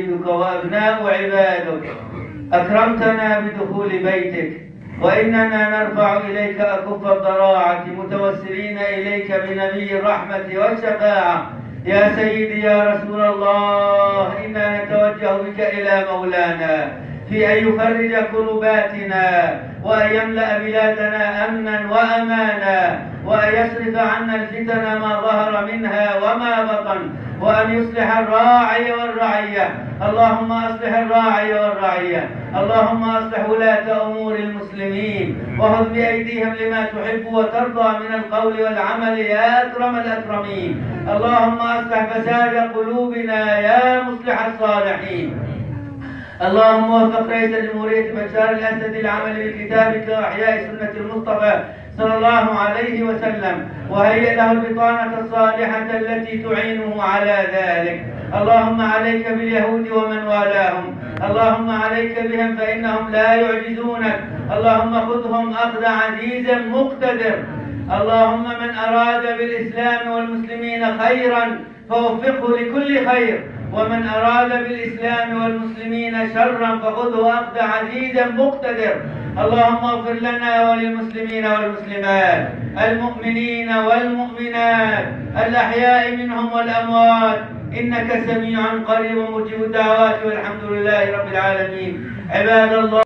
عبيدك وأبناء عبادك، أكرمتنا بدخول بيتك، وإننا نرفع إليك أكف الضراعة متوسلين إليك بنبي الرحمة والشفاعة. يا سيدي يا رسول الله، إنا نتوجه بك إلى مولانا في أن يفرج كرباتنا، وأن يملأ بلادنا أمنا وأمانا، وأن يصرف عنا الفتن ما ظهر منها وما بطن، وأن يصلح الراعي والرعية. اللهم أصلح الراعي والرعية، اللهم أصلح ولاة أمور المسلمين، وخذ بأيديهم لما تحب وترضى من القول والعمل يا أكرم الأكرمين. اللهم أصلح فساد قلوبنا يا مصلح الصالحين. اللهم وفق رئيس جمهورية بشار الأسد العمل بكتابك وإحياء سنة المصطفى صلى الله عليه وسلم، وهيئ له البطانة الصالحة التي تعينه على ذلك. اللهم عليك باليهود ومن والاهم، اللهم عليك بهم فإنهم لا يعجزونك. اللهم خذهم أخذ عزيز مقتدر. اللهم من أراد بالإسلام والمسلمين خيرا فوفقه لكل خير، ومن أراد بالإسلام والمسلمين شرا فخذه أخذ عزيز مقتدر. اللهم اغفر لنا وللمسلمين والمسلمات، المؤمنين والمؤمنات، الأحياء منهم والأموات، إنك سميع قريب مجيب الدعوات، والحمد لله رب العالمين. عباد الله.